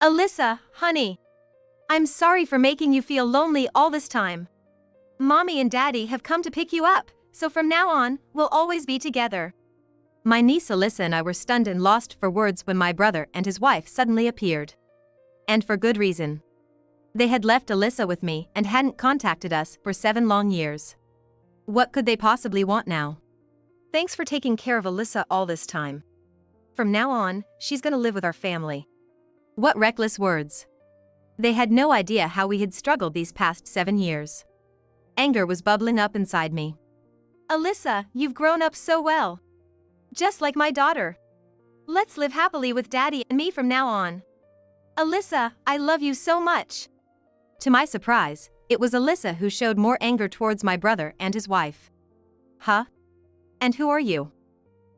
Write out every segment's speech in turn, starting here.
Alyssa, honey. I'm sorry for making you feel lonely all this time. Mommy and Daddy have come to pick you up, so from now on, we'll always be together. My niece Alyssa and I were stunned and lost for words when my brother and his wife suddenly appeared. And for good reason. They had left Alyssa with me and hadn't contacted us for 7 long years. What could they possibly want now? Thanks for taking care of Alyssa all this time. From now on, she's gonna live with our family. What reckless words. They had no idea how we had struggled these past 7 years. Anger was bubbling up inside me. Alyssa, you've grown up so well. Just like my daughter. Let's live happily with Daddy and me from now on. Alyssa, I love you so much. To my surprise, it was Alyssa who showed more anger towards my brother and his wife. Huh? And who are you?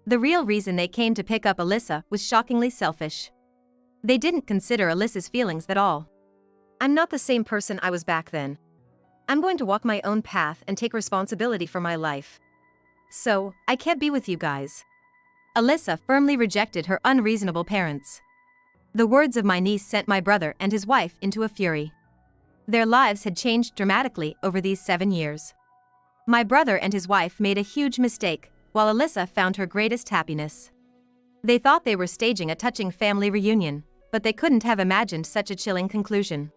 The real reason they came to pick up Alyssa was shockingly selfish. They didn't consider Alyssa's feelings at all. I'm not the same person I was back then. I'm going to walk my own path and take responsibility for my life. So, I can't be with you guys. Alyssa firmly rejected her unreasonable parents. The words of my niece sent my brother and his wife into a fury. Their lives had changed dramatically over these 7 years. My brother and his wife made a huge mistake, while Alyssa found her greatest happiness. They thought they were staging a touching family reunion, but they couldn't have imagined such a chilling conclusion.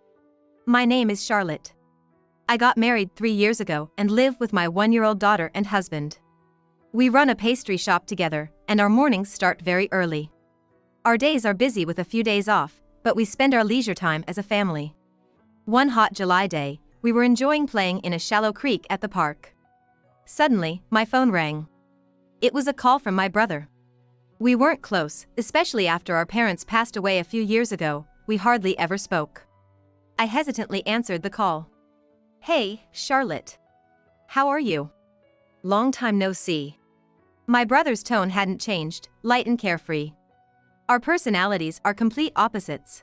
My name is Charlotte. I got married 3 years ago and live with my 1-year-old daughter and husband. We run a pastry shop together, and our mornings start very early. Our days are busy with a few days off, but we spend our leisure time as a family. One hot July day, we were enjoying playing in a shallow creek at the park. Suddenly, my phone rang. It was a call from my brother. We weren't close, especially after our parents passed away a few years ago. We hardly ever spoke. I hesitantly answered the call. Hey, Charlotte. How are you? Long time no see. My brother's tone hadn't changed, light and carefree. Our personalities are complete opposites.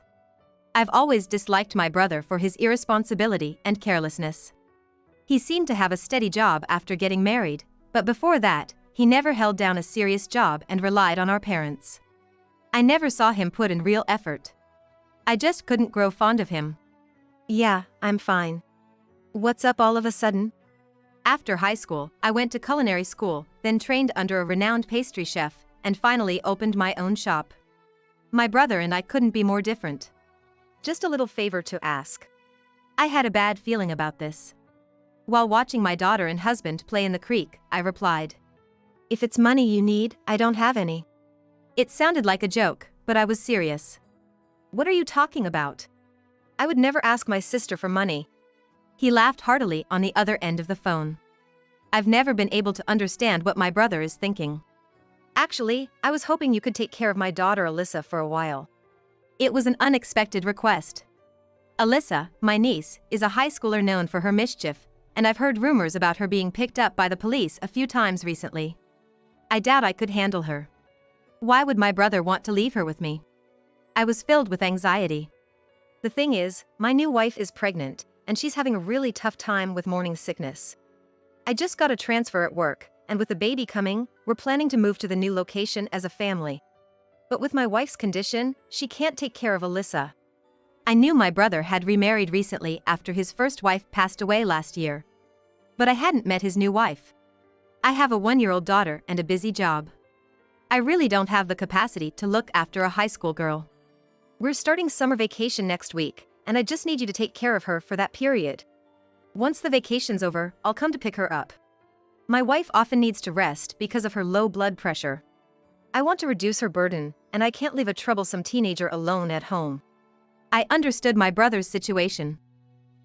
I've always disliked my brother for his irresponsibility and carelessness. He seemed to have a steady job after getting married, but before that, he never held down a serious job and relied on our parents. I never saw him put in real effort. I just couldn't grow fond of him. Yeah, I'm fine. What's up all of a sudden? After high school, I went to culinary school, then trained under a renowned pastry chef, and finally opened my own shop. My brother and I couldn't be more different. Just a little favor to ask. I had a bad feeling about this. While watching my daughter and husband play in the creek, I replied. If it's money you need, I don't have any. It sounded like a joke, but I was serious. What are you talking about? I would never ask my sister for money. He laughed heartily on the other end of the phone. I've never been able to understand what my brother is thinking. Actually, I was hoping you could take care of my daughter Alyssa for a while. It was an unexpected request. Alyssa, my niece, is a high schooler known for her mischief, and I've heard rumors about her being picked up by the police a few times recently. I doubt I could handle her. Why would my brother want to leave her with me? I was filled with anxiety. The thing is, my new wife is pregnant, and she's having a really tough time with morning sickness. I just got a transfer at work, and with the baby coming, we're planning to move to the new location as a family. But with my wife's condition, she can't take care of Alyssa. I knew my brother had remarried recently after his first wife passed away last year. But I hadn't met his new wife. I have a 1-year-old daughter and a busy job. I really don't have the capacity to look after a high school girl. We're starting summer vacation next week, and I just need you to take care of her for that period. Once the vacation's over, I'll come to pick her up. My wife often needs to rest because of her low blood pressure. I want to reduce her burden, and I can't leave a troublesome teenager alone at home. I understood my brother's situation.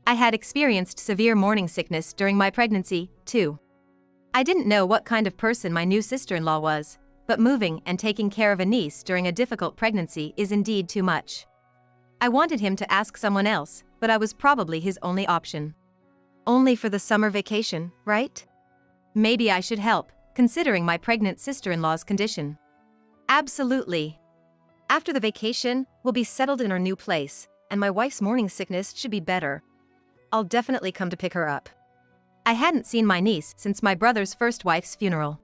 I had experienced severe morning sickness during my pregnancy, too. I didn't know what kind of person my new sister-in-law was, but moving and taking care of a niece during a difficult pregnancy is indeed too much. I wanted him to ask someone else, but I was probably his only option. Only for the summer vacation, right? Maybe I should help, considering my pregnant sister-in-law's condition. Absolutely. After the vacation, we'll be settled in our new place, and my wife's morning sickness should be better. I'll definitely come to pick her up. I hadn't seen my niece since my brother's first wife's funeral.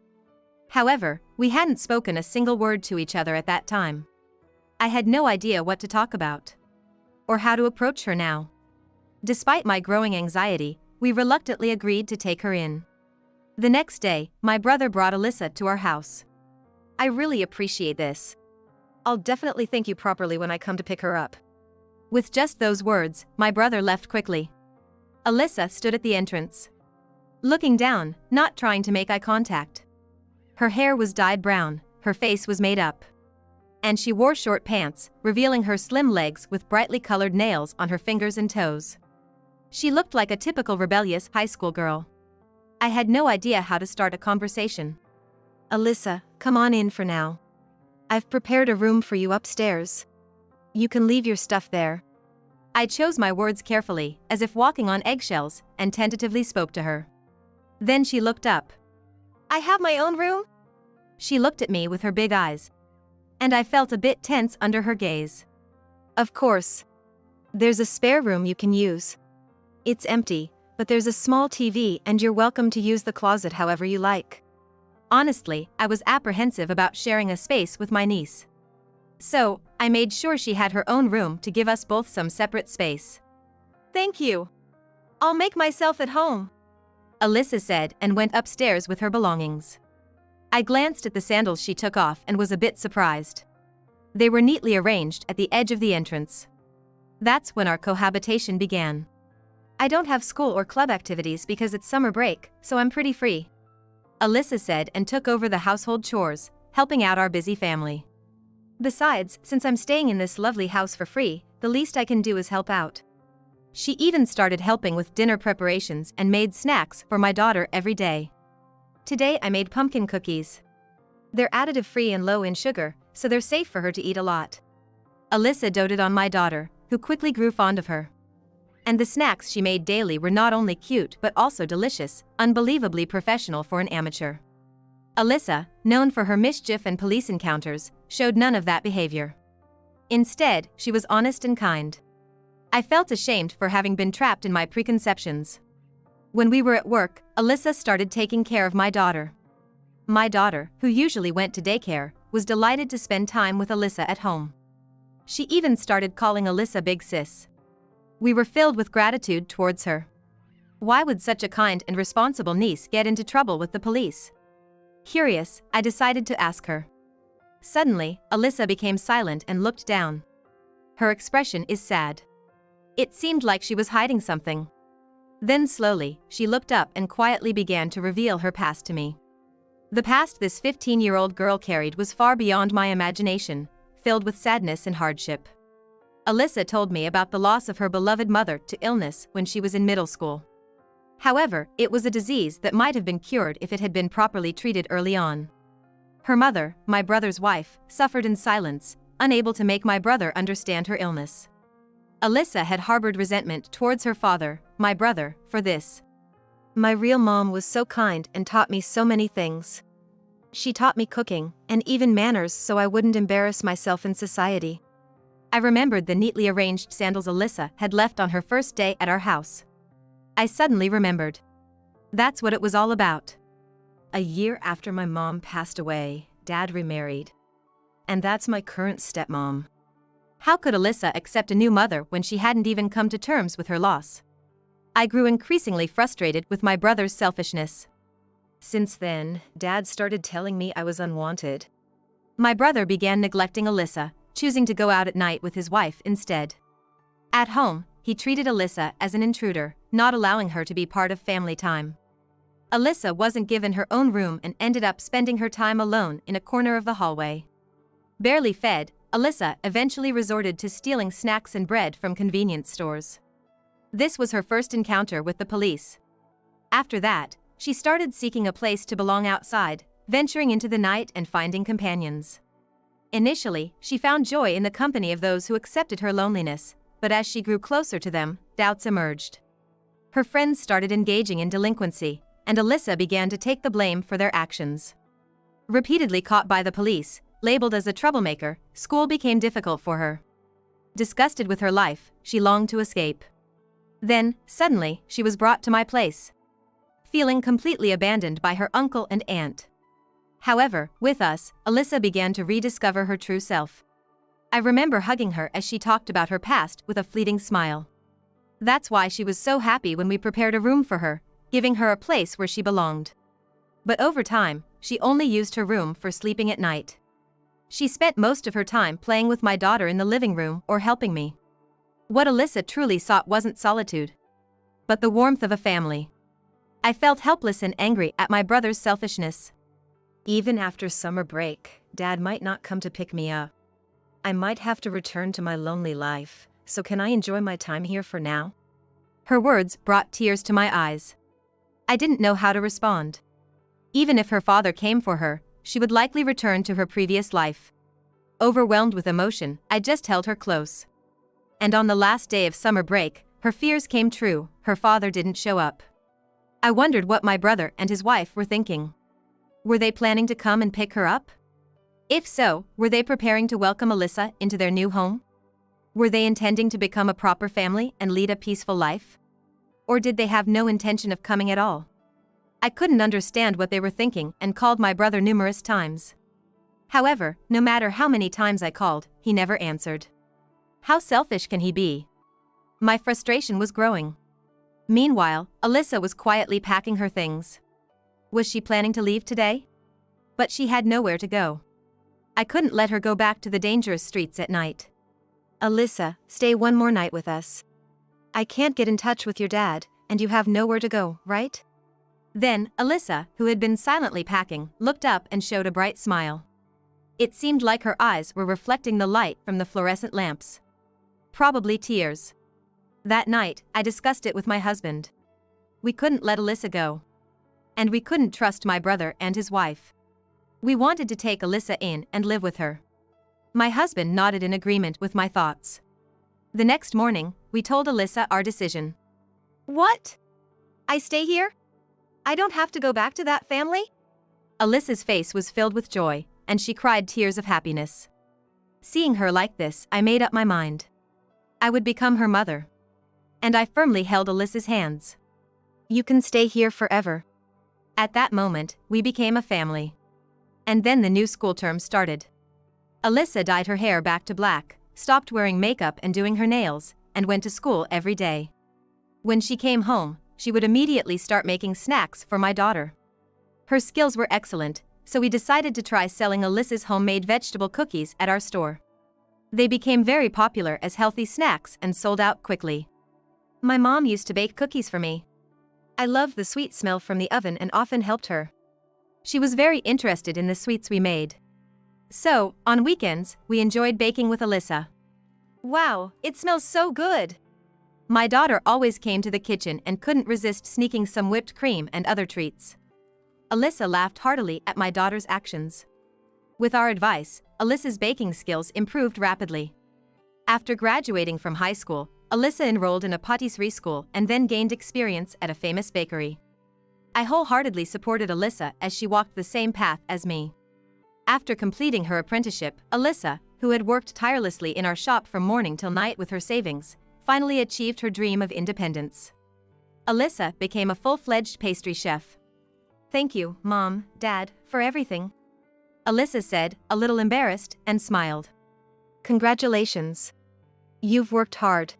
However, we hadn't spoken a single word to each other at that time. I had no idea what to talk about. or how to approach her now. Despite my growing anxiety, we reluctantly agreed to take her in. The next day, my brother brought Alyssa to our house. I really appreciate this. I'll definitely thank you properly when I come to pick her up. With just those words, my brother left quickly. Alyssa stood at the entrance, looking down, not trying to make eye contact. Her hair was dyed brown, her face was made up, and she wore short pants, revealing her slim legs with brightly colored nails on her fingers and toes. She looked like a typical rebellious high school girl. I had no idea how to start a conversation. Alyssa, come on in for now. I've prepared a room for you upstairs. You can leave your stuff there. I chose my words carefully, as if walking on eggshells, and tentatively spoke to her. Then she looked up. I have my own room? She looked at me with her big eyes, and I felt a bit tense under her gaze. Of course. There's a spare room you can use. It's empty, but there's a small TV and you're welcome to use the closet however you like. Honestly, I was apprehensive about sharing a space with my niece. So, I made sure she had her own room to give us both some separate space. Thank you. I'll make myself at home, Alyssa said and went upstairs with her belongings. I glanced at the sandals she took off and was a bit surprised. They were neatly arranged at the edge of the entrance. That's when our cohabitation began. I don't have school or club activities because it's summer break, so I'm pretty free, Alyssa said and took over the household chores, helping out our busy family. Besides, since I'm staying in this lovely house for free, the least I can do is help out. She even started helping with dinner preparations and made snacks for my daughter every day. Today I made pumpkin cookies. They're additive-free and low in sugar, so they're safe for her to eat a lot. Alyssa doted on my daughter, who quickly grew fond of her. And the snacks she made daily were not only cute but also delicious, unbelievably professional for an amateur. Alyssa, known for her mischief and police encounters, showed none of that behavior. Instead, she was honest and kind. I felt ashamed for having been trapped in my preconceptions. When we were at work, Alyssa started taking care of my daughter. My daughter, who usually went to daycare, was delighted to spend time with Alyssa at home. She even started calling Alyssa Big Sis. We were filled with gratitude towards her. Why would such a kind and responsible niece get into trouble with the police? Curious, I decided to ask her. Suddenly, Alyssa became silent and looked down. Her expression is sad. It seemed like she was hiding something. Then slowly, she looked up and quietly began to reveal her past to me. The past this 15-year-old girl carried was far beyond my imagination, filled with sadness and hardship. Alyssa told me about the loss of her beloved mother to illness when she was in middle school. However, it was a disease that might have been cured if it had been properly treated early on. Her mother, my brother's wife, suffered in silence, unable to make my brother understand her illness. Alyssa had harbored resentment towards her father, my brother, for this. My real mom was so kind and taught me so many things. She taught me cooking, and even manners so I wouldn't embarrass myself in society. I remembered the neatly arranged sandals Alyssa had left on her first day at our house. I suddenly remembered. That's what it was all about. A year after my mom passed away, Dad remarried. And that's my current stepmom. How could Alyssa accept a new mother when she hadn't even come to terms with her loss? I grew increasingly frustrated with my brother's selfishness. Since then, Dad started telling me I was unwanted. My brother began neglecting Alyssa, choosing to go out at night with his wife instead. At home, he treated Alyssa as an intruder, not allowing her to be part of family time. Alyssa wasn't given her own room and ended up spending her time alone in a corner of the hallway. Barely fed, Alyssa eventually resorted to stealing snacks and bread from convenience stores. This was her first encounter with the police. After that, she started seeking a place to belong outside, venturing into the night and finding companions. Initially, she found joy in the company of those who accepted her loneliness, but as she grew closer to them, doubts emerged. Her friends started engaging in delinquency, and Alyssa began to take the blame for their actions. Repeatedly caught by the police, labeled as a troublemaker, school became difficult for her. Disgusted with her life, she longed to escape. Then, suddenly, she was brought to my place, feeling completely abandoned by her uncle and aunt. However, with us, Alyssa began to rediscover her true self. I remember hugging her as she talked about her past with a fleeting smile. That's why she was so happy when we prepared a room for her, giving her a place where she belonged. But over time, she only used her room for sleeping at night. She spent most of her time playing with my daughter in the living room or helping me. What Alyssa truly sought wasn't solitude, but the warmth of a family. I felt helpless and angry at my brother's selfishness. Even after summer break, Dad might not come to pick me up. I might have to return to my lonely life, so can I enjoy my time here for now? Her words brought tears to my eyes. I didn't know how to respond. Even if her father came for her, she would likely return to her previous life. Overwhelmed with emotion, I just held her close. And on the last day of summer break, her fears came true, her father didn't show up. I wondered what my brother and his wife were thinking. Were they planning to come and pick her up? If so, were they preparing to welcome Alyssa into their new home? Were they intending to become a proper family and lead a peaceful life? Or did they have no intention of coming at all? I couldn't understand what they were thinking and called my brother numerous times. However, no matter how many times I called, he never answered. How selfish can he be? My frustration was growing. Meanwhile, Alyssa was quietly packing her things. Was she planning to leave today? But she had nowhere to go. I couldn't let her go back to the dangerous streets at night. Alyssa, stay one more night with us. I can't get in touch with your dad, and you have nowhere to go, right? Then, Alyssa, who had been silently packing, looked up and showed a bright smile. It seemed like her eyes were reflecting the light from the fluorescent lamps. Probably tears. That night, I discussed it with my husband. We couldn't let Alyssa go. And we couldn't trust my brother and his wife. We wanted to take Alyssa in and live with her. My husband nodded in agreement with my thoughts. The next morning, we told Alyssa our decision. What? I stay here? I don't have to go back to that family? Alyssa's face was filled with joy, and she cried tears of happiness. Seeing her like this, I made up my mind. I would become her mother. And I firmly held Alyssa's hands. You can stay here forever. At that moment, we became a family. And then the new school term started. Alyssa dyed her hair back to black, stopped wearing makeup and doing her nails, and went to school every day. When she came home, she would immediately start making snacks for my daughter. Her skills were excellent, so we decided to try selling Alyssa's homemade vegetable cookies at our store. They became very popular as healthy snacks and sold out quickly. My mom used to bake cookies for me. I loved the sweet smell from the oven and often helped her. She was very interested in the sweets we made. So, on weekends, we enjoyed baking with Alyssa. Wow, it smells so good! My daughter always came to the kitchen and couldn't resist sneaking some whipped cream and other treats. Alyssa laughed heartily at my daughter's actions. With our advice, Alyssa's baking skills improved rapidly. After graduating from high school, Alyssa enrolled in a patisserie school and then gained experience at a famous bakery. I wholeheartedly supported Alyssa as she walked the same path as me. After completing her apprenticeship, Alyssa, who had worked tirelessly in our shop from morning till night with her savings, finally achieved her dream of independence. Alyssa became a full-fledged pastry chef. Thank you, Mom, Dad, for everything. Alyssa said, a little embarrassed, and smiled. Congratulations. You've worked hard.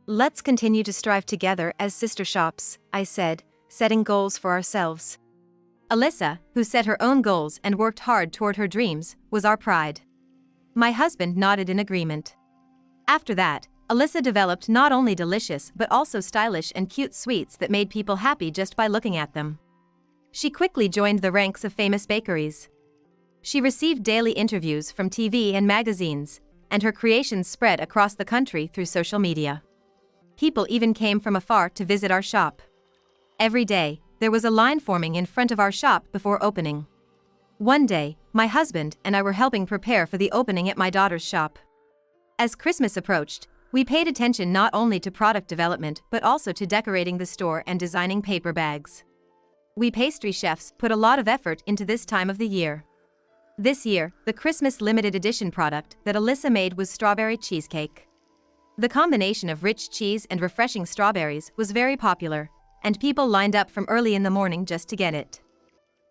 Let's continue to strive together as sister shops, I said, setting goals for ourselves. Alyssa, who set her own goals and worked hard toward her dreams, was our pride. My husband nodded in agreement. After that, Alyssa developed not only delicious but also stylish and cute sweets that made people happy just by looking at them. She quickly joined the ranks of famous bakeries. She received daily interviews from TV and magazines, and her creations spread across the country through social media. People even came from afar to visit our shop. Every day, there was a line forming in front of our shop before opening. One day, my husband and I were helping prepare for the opening at my daughter's shop. As Christmas approached, we paid attention not only to product development but also to decorating the store and designing paper bags. We pastry chefs put a lot of effort into this time of the year. This year, the Christmas limited edition product that Alyssa made was strawberry cheesecake. The combination of rich cheese and refreshing strawberries was very popular, and people lined up from early in the morning just to get it.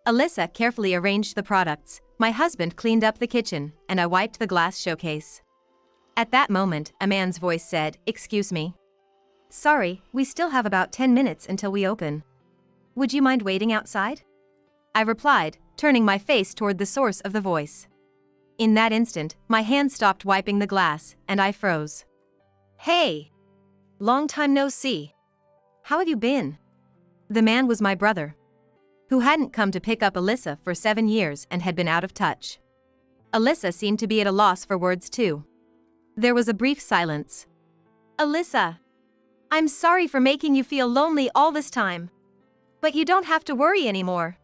Alyssa carefully arranged the products, my husband cleaned up the kitchen, and I wiped the glass showcase. At that moment, a man's voice said, "Excuse me." "Sorry, we still have about 10 minutes until we open. Would you mind waiting outside?" I replied, turning my face toward the source of the voice. In that instant, my hand stopped wiping the glass, and I froze. "Hey! Long time no see. How have you been?" The man was my brother, who hadn't come to pick up Alyssa for 7 years and had been out of touch. Alyssa seemed to be at a loss for words too. There was a brief silence. "Alyssa, I'm sorry for making you feel lonely all this time. But you don't have to worry anymore.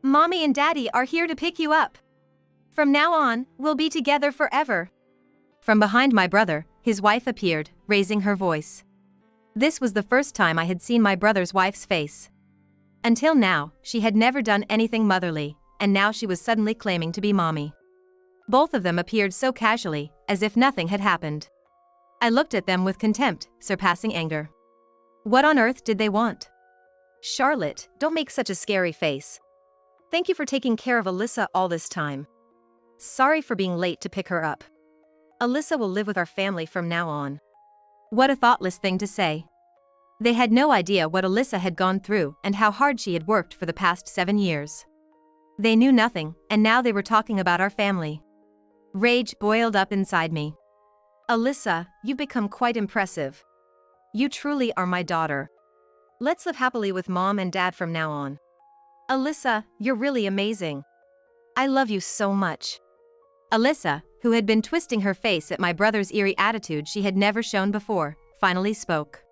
Mommy and Daddy are here to pick you up. From now on, we'll be together forever." From behind my brother, his wife appeared, raising her voice. This was the first time I had seen my brother's wife's face. Until now, she had never done anything motherly, and now she was suddenly claiming to be mommy. Both of them appeared so casually, as if nothing had happened. I looked at them with contempt, surpassing anger. What on earth did they want? "Charlotte, don't make such a scary face. Thank you for taking care of Alyssa all this time. Sorry for being late to pick her up. Alyssa will live with our family from now on." What a thoughtless thing to say. They had no idea what Alyssa had gone through and how hard she had worked for the past 7 years. They knew nothing, and now they were talking about our family. Rage boiled up inside me. "Alyssa, you've become quite impressive. You truly are my daughter. Let's live happily with Mom and Dad from now on. Alyssa, you're really amazing. I love you so much." Alyssa, who had been twisting her face at my brother's eerie attitude she had never shown before, finally spoke.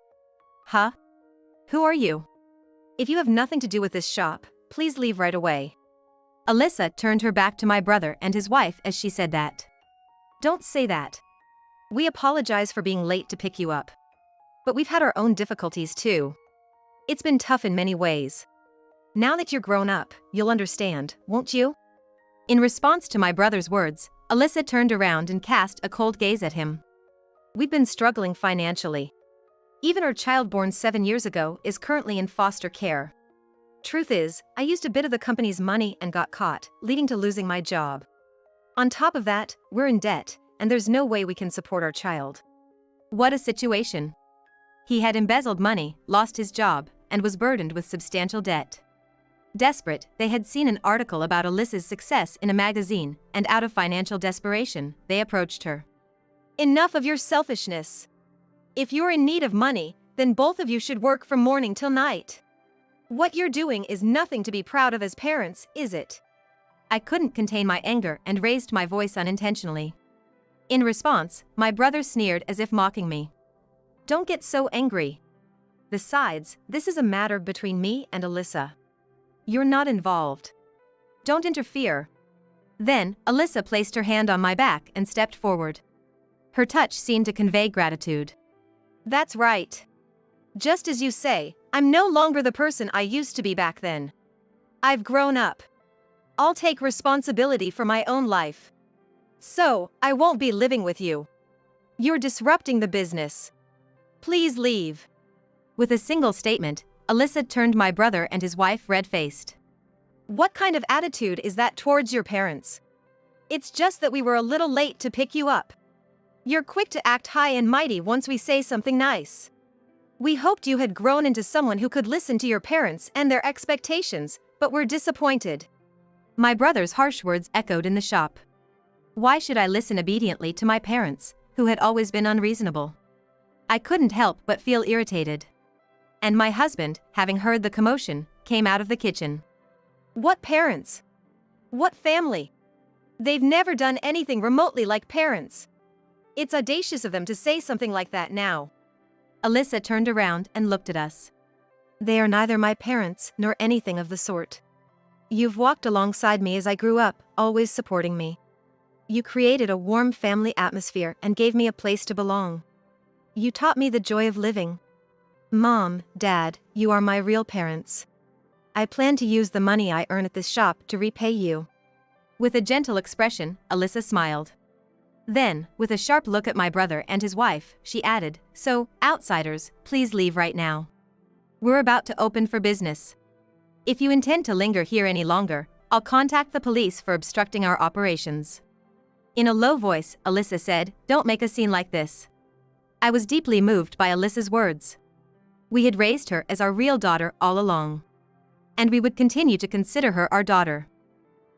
"Huh? Who are you? If you have nothing to do with this shop, please leave right away." Alyssa turned her back to my brother and his wife as she said that. "Don't say that. We apologize for being late to pick you up. But we've had our own difficulties too. It's been tough in many ways. Now that you're grown up, you'll understand, won't you?" In response to my brother's words, Alyssa turned around and cast a cold gaze at him. "We've been struggling financially. Even our child born 7 years ago is currently in foster care. Truth is, I used a bit of the company's money and got caught, leading to losing my job. On top of that, we're in debt, and there's no way we can support our child." What a situation. He had embezzled money, lost his job, and was burdened with substantial debt. Desperate, they had seen an article about Alyssa's success in a magazine, and out of financial desperation, they approached her. "Enough of your selfishness. If you're in need of money, then both of you should work from morning till night. What you're doing is nothing to be proud of as parents, is it?" I couldn't contain my anger and raised my voice unintentionally. In response, my brother sneered as if mocking me. "Don't get so angry. Besides, this is a matter between me and Alyssa. You're not involved. Don't interfere." Then, Alyssa placed her hand on my back and stepped forward. Her touch seemed to convey gratitude. "That's right. Just as you say, I'm no longer the person I used to be back then. I've grown up. I'll take responsibility for my own life. So, I won't be living with you. You're disrupting the business. Please leave." With a single statement, Alyssa turned my brother and his wife red-faced. "What kind of attitude is that towards your parents? It's just that we were a little late to pick you up. You're quick to act high and mighty once we say something nice. We hoped you had grown into someone who could listen to your parents and their expectations, but we're disappointed." My brother's harsh words echoed in the shop. Why should I listen obediently to my parents, who had always been unreasonable? I couldn't help but feel irritated. And my husband, having heard the commotion, came out of the kitchen. "What parents? What family? They've never done anything remotely like parents. It's audacious of them to say something like that now." Alyssa turned around and looked at us. "They are neither my parents nor anything of the sort. You've walked alongside me as I grew up, always supporting me. You created a warm family atmosphere and gave me a place to belong. You taught me the joy of living. Mom, Dad, you are my real parents. I plan to use the money I earn at this shop to repay you." With a gentle expression, Alyssa smiled. Then, with a sharp look at my brother and his wife, she added, "So, outsiders, please leave right now. We're about to open for business. If you intend to linger here any longer, I'll contact the police for obstructing our operations." In a low voice, Alyssa said, "Don't make a scene like this." I was deeply moved by Alyssa's words. We had raised her as our real daughter all along. And we would continue to consider her our daughter.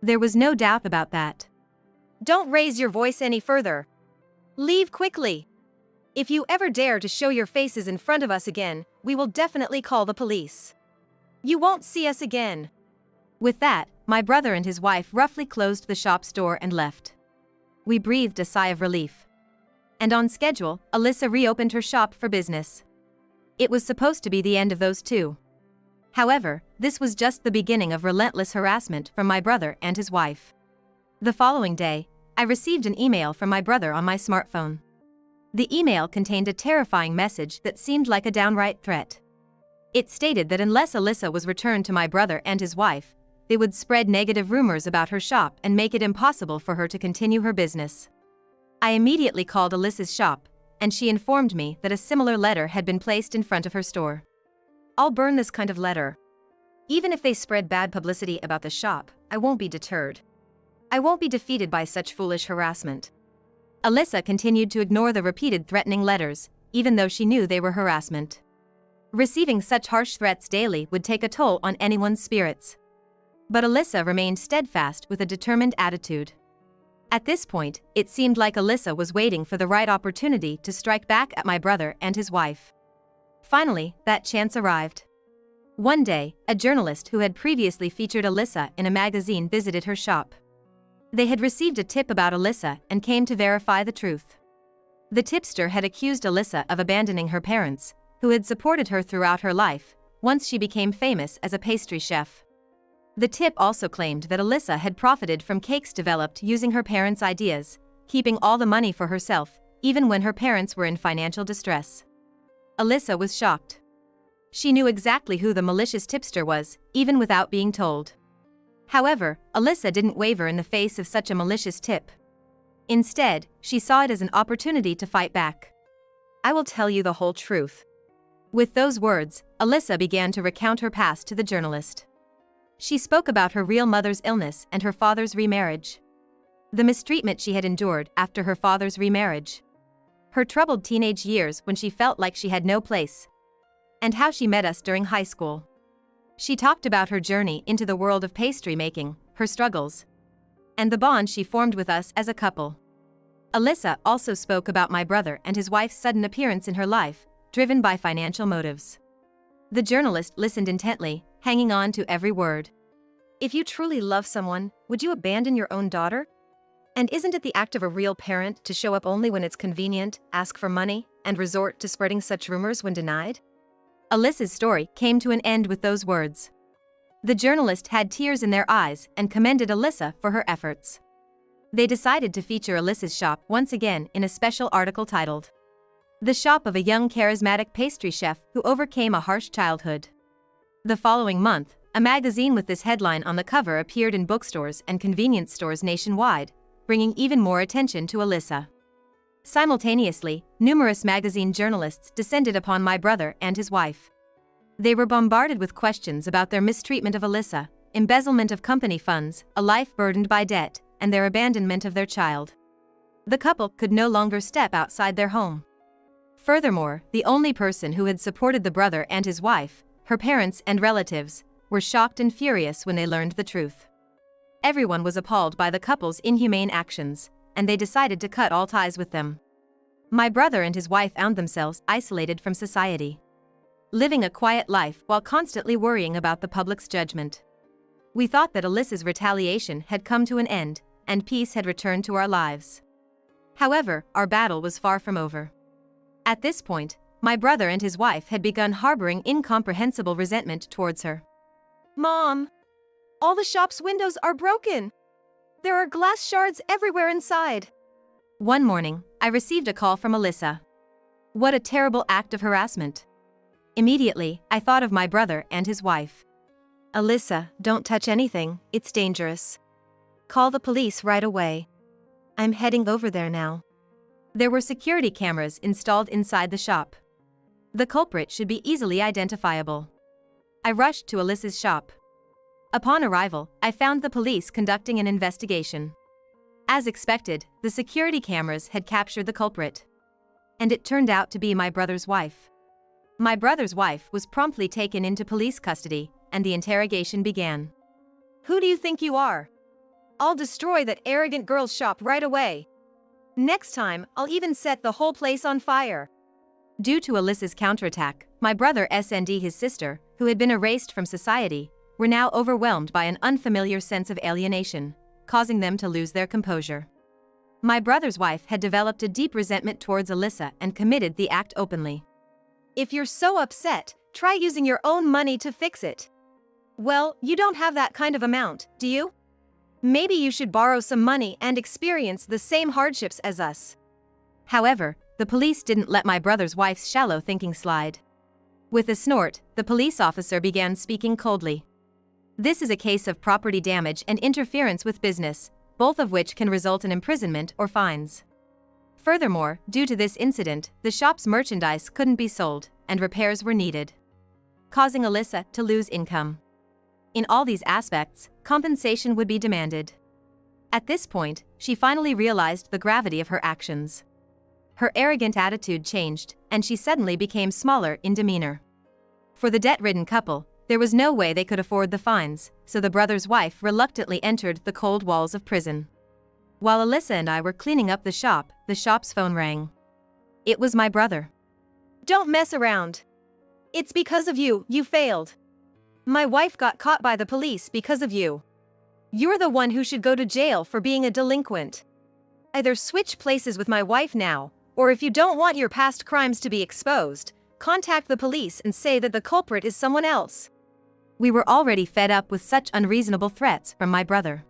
There was no doubt about that. "Don't raise your voice any further. Leave quickly. If you ever dare to show your faces in front of us again, we will definitely call the police. You won't see us again." With that, my brother and his wife roughly closed the shop's door and left. We breathed a sigh of relief. And on schedule, Alyssa reopened her shop for business. It was supposed to be the end of those two. However, this was just the beginning of relentless harassment from my brother and his wife. The following day, I received an email from my brother on my smartphone. The email contained a terrifying message that seemed like a downright threat. It stated that unless Alyssa was returned to my brother and his wife, they would spread negative rumors about her shop and make it impossible for her to continue her business. I immediately called Alyssa's shop, and she informed me that a similar letter had been placed in front of her store. "I'll burn this kind of letter. Even if they spread bad publicity about the shop, I won't be deterred. I won't be defeated by such foolish harassment." Alyssa continued to ignore the repeated threatening letters, even though she knew they were harassment. Receiving such harsh threats daily would take a toll on anyone's spirits. But Alyssa remained steadfast with a determined attitude. At this point, it seemed like Alyssa was waiting for the right opportunity to strike back at my brother and his wife. Finally, that chance arrived. One day, a journalist who had previously featured Alyssa in a magazine visited her shop. They had received a tip about Alyssa and came to verify the truth. The tipster had accused Alyssa of abandoning her parents, who had supported her throughout her life, once she became famous as a pastry chef. The tip also claimed that Alyssa had profited from cakes developed using her parents' ideas, keeping all the money for herself, even when her parents were in financial distress. Alyssa was shocked. She knew exactly who the malicious tipster was, even without being told. However, Alyssa didn't waver in the face of such a malicious tip. Instead, she saw it as an opportunity to fight back. "I will tell you the whole truth." With those words, Alyssa began to recount her past to the journalist. She spoke about her real mother's illness and her father's remarriage. The mistreatment she had endured after her father's remarriage. Her troubled teenage years when she felt like she had no place. And how she met us during high school. She talked about her journey into the world of pastry making, her struggles, and the bond she formed with us as a couple. Alyssa also spoke about my brother and his wife's sudden appearance in her life, driven by financial motives. The journalist listened intently, hanging on to every word. "If you truly love someone, would you abandon your own daughter? And isn't it the act of a real parent to show up only when it's convenient, ask for money, and resort to spreading such rumors when denied?" Alyssa's story came to an end with those words. The journalist had tears in their eyes and commended Alyssa for her efforts. They decided to feature Alyssa's shop once again in a special article titled, "The Shop of a Young Charismatic Pastry Chef Who Overcame a Harsh Childhood." The following month, a magazine with this headline on the cover appeared in bookstores and convenience stores nationwide, bringing even more attention to Alyssa. Simultaneously, numerous magazine journalists descended upon my brother and his wife. They were bombarded with questions about their mistreatment of Alyssa, embezzlement of company funds, a life burdened by debt, and their abandonment of their child. The couple could no longer step outside their home. Furthermore, the only person who had supported the brother and his wife, her parents and relatives, were shocked and furious when they learned the truth. Everyone was appalled by the couple's inhumane actions, and they decided to cut all ties with them. My brother and his wife found themselves isolated from society, living a quiet life while constantly worrying about the public's judgment. We thought that Alyssa's retaliation had come to an end, and peace had returned to our lives. However, our battle was far from over. At this point, my brother and his wife had begun harboring incomprehensible resentment towards her. "Mom, all the shop's windows are broken. There are glass shards everywhere inside." One morning, I received a call from Alyssa. What a terrible act of harassment. Immediately, I thought of my brother and his wife. "Alyssa, don't touch anything, it's dangerous. Call the police right away. I'm heading over there now." There were security cameras installed inside the shop. The culprit should be easily identifiable. I rushed to Alyssa's shop. Upon arrival, I found the police conducting an investigation. As expected, the security cameras had captured the culprit. And it turned out to be my brother's wife. My brother's wife was promptly taken into police custody, and the interrogation began. "Who do you think you are? I'll destroy that arrogant girl's shop right away. Next time, I'll even set the whole place on fire." Due to Alyssa's counterattack, my brother and his sister, who had been erased from society, were now overwhelmed by an unfamiliar sense of alienation, causing them to lose their composure. My brother's wife had developed a deep resentment towards Alyssa and committed the act openly. "If you're so upset, try using your own money to fix it." "Well, you don't have that kind of amount, do you? Maybe you should borrow some money and experience the same hardships as us." However, the police didn't let my brother's wife's shallow thinking slide. With a snort, the police officer began speaking coldly. "This is a case of property damage and interference with business, both of which can result in imprisonment or fines. Furthermore, due to this incident, the shop's merchandise couldn't be sold, and repairs were needed, causing Alyssa to lose income. In all these aspects, compensation would be demanded." At this point, she finally realized the gravity of her actions. Her arrogant attitude changed, and she suddenly became smaller in demeanor. For the debt-ridden couple, there was no way they could afford the fines, so the brother's wife reluctantly entered the cold walls of prison. While Alyssa and I were cleaning up the shop's phone rang. It was my brother. "Don't mess around. It's because of you, you failed. My wife got caught by the police because of you. You're the one who should go to jail for being a delinquent. Either switch places with my wife now, or if you don't want your past crimes to be exposed, contact the police and say that the culprit is someone else." We were already fed up with such unreasonable threats from my brother.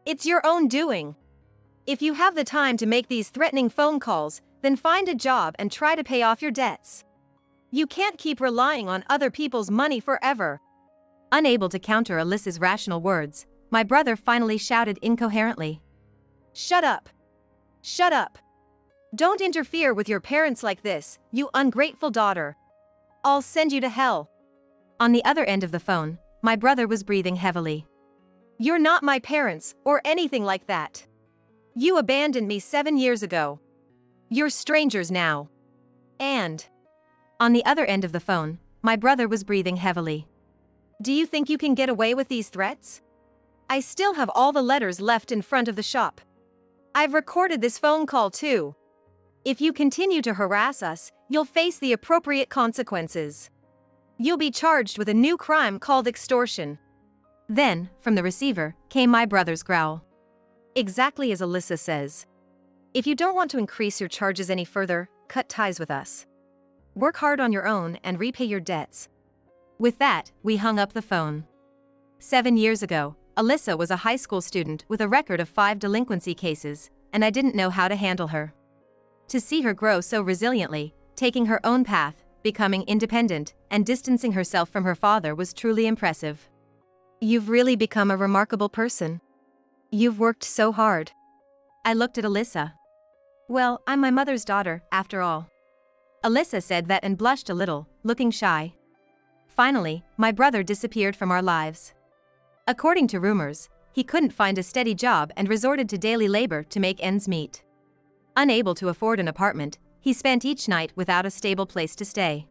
"It's your own doing. If you have the time to make these threatening phone calls, then find a job and try to pay off your debts. You can't keep relying on other people's money forever." Unable to counter Alyssa's rational words, my brother finally shouted incoherently. "Shut up! Shut up! Don't interfere with your parents like this, you ungrateful daughter. I'll send you to hell." On the other end of the phone, my brother was breathing heavily. "You're not my parents, or anything like that. You abandoned me 7 years ago. You're strangers now. And..." On the other end of the phone, my brother was breathing heavily. "Do you think you can get away with these threats? I still have all the letters left in front of the shop. I've recorded this phone call too. If you continue to harass us, you'll face the appropriate consequences. You'll be charged with a new crime called extortion." Then, from the receiver, came my brother's growl. "Exactly as Alyssa says. If you don't want to increase your charges any further, cut ties with us. Work hard on your own and repay your debts." With that, we hung up the phone. 7 years ago, Alyssa was a high school student with a record of 5 delinquency cases, and I didn't know how to handle her. To see her grow so resiliently, taking her own path, becoming independent, and distancing herself from her father was truly impressive. "You've really become a remarkable person. You've worked so hard." I looked at Alyssa. "Well, I'm my mother's daughter, after all." Alyssa said that and blushed a little, looking shy. Finally, my brother disappeared from our lives. According to rumors, he couldn't find a steady job and resorted to daily labor to make ends meet. Unable to afford an apartment, he spent each night without a stable place to stay.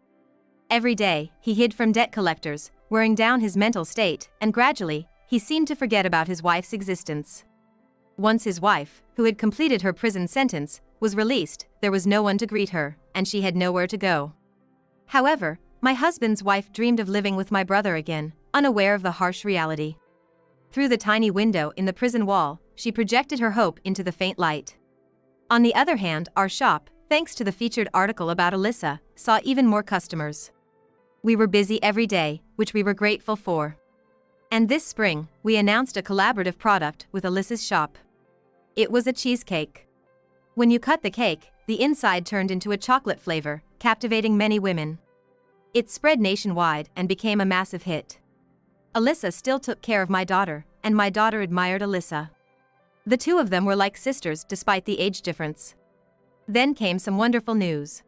Every day, he hid from debt collectors, wearing down his mental state, and gradually, he seemed to forget about his wife's existence. Once his wife, who had completed her prison sentence, was released, there was no one to greet her, and she had nowhere to go. However, my husband's wife dreamed of living with my brother again, unaware of the harsh reality. Through the tiny window in the prison wall, she projected her hope into the faint light. On the other hand, our shop, thanks to the featured article about Alyssa, saw even more customers. We were busy every day, which we were grateful for. And this spring, we announced a collaborative product with Alyssa's shop. It was a cheesecake. When you cut the cake, the inside turned into a chocolate flavor, captivating many women. It spread nationwide and became a massive hit. Alyssa still took care of my daughter, and my daughter admired Alyssa. The two of them were like sisters despite the age difference. Then came some wonderful news.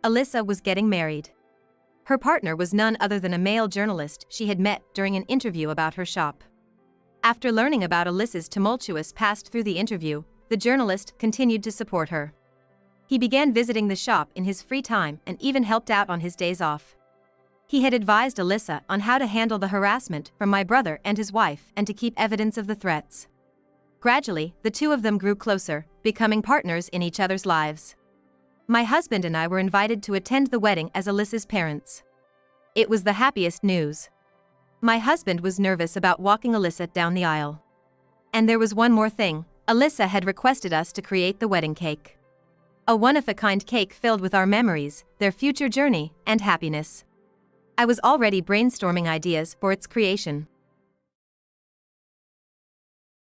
Alyssa was getting married. Her partner was none other than a male journalist she had met during an interview about her shop. After learning about Alyssa's tumultuous past through the interview, the journalist continued to support her. He began visiting the shop in his free time and even helped out on his days off. He had advised Alyssa on how to handle the harassment from my brother and his wife and to keep evidence of the threats. Gradually, the two of them grew closer, becoming partners in each other's lives. My husband and I were invited to attend the wedding as Alyssa's parents. It was the happiest news. My husband was nervous about walking Alyssa down the aisle. And there was one more thing. Alyssa had requested us to create the wedding cake. A one-of-a-kind cake filled with our memories, their future journey, and happiness. I was already brainstorming ideas for its creation.